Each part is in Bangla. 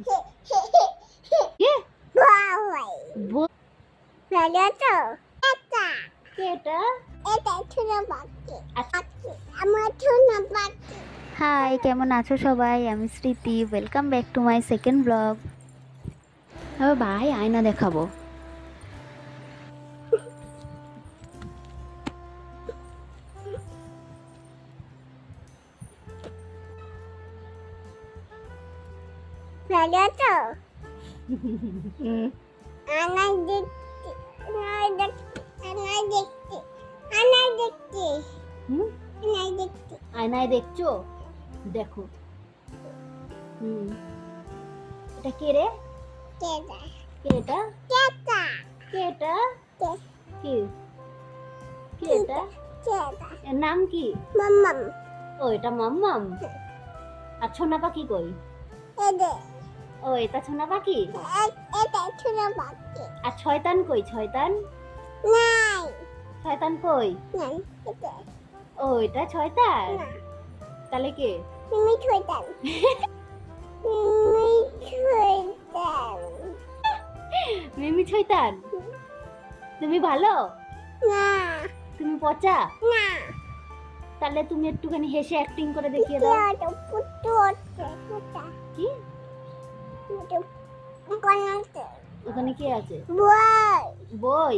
কে বই বউ? ভালো তো এটা কে এটা? এটা ছোট বাচ্চা আচ্ছা। আমার ছোট বাচ্চা হাই, কেমন আছো সবাই? আমি স্মৃতি। Welcome back to my second blog. আবার ভাই আয়না দেখাবো। ভালো তো আনাই দেখতে আনাই দেখতে আনাই দেখতে হুম, আনাই দেখতে আয়নায় দেখছো? দেখো। হুম, এটা কে রে? কেদা কে এটা? কেদা কে এটা? কে? কে এটা? কেদা এর নাম কি? মাম্মাম ও, এটা মাম্মাম। আর ছোনা পাখি কই? এদে ও, এটা ছোনা পাখি। এটা ছোট বাচ্চা আর শয়তান কই? শয়তান? নাই শয়তান কই? নাই এটা ও, এটা শয়তান। না তাহলে কে? তুমি ছোটান তুমি ছোটান মিমি শয়তান। তুমি ভালো? না তুমি পচা? না তাহলে তুমি একটুখানি হেসে অ্যাক্টিং করে দেখিয়ে দাও। পুটো পুটো পুটা কি? পুটো কোনাতে ওখানে কে আছে? বই বই?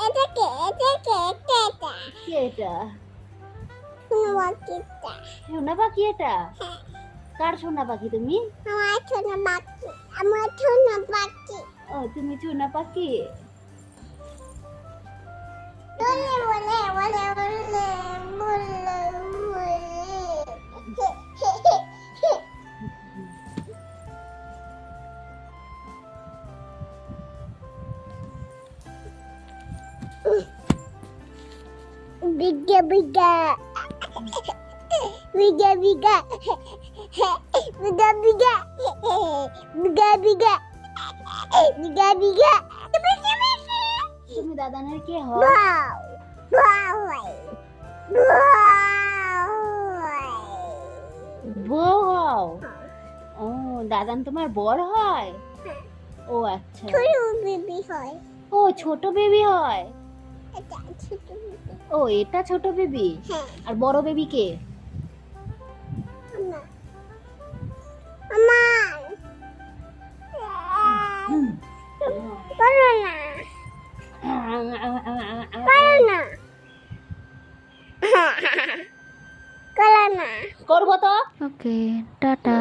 এটাকে কে এটা? শুনো বাচ্চা সোনা পাখি এটা? কার সোনা পাখি তুমি? আমার ছোট বাচ্চা আমার ছোট বাচ্চা ও, তুমি সোনা পাখি। বলে বলে বলে বলে বলে Biga biga biga biga biga biga biga biga biga biga তুমি দাদানের কে হও? wow wow বউ হও? ও, দাদান তোমার বর হয়? ও আচ্ছা। ছোট বেবি হয় ও, ছোট বেবি হয়। এটা ছোট বেবি ও, এটা ছোট বেবি। হ্যাঁ আর বড় বেবি কে? আমার আমার করো না করো না করো না করবো তো। ওকে, টাটা।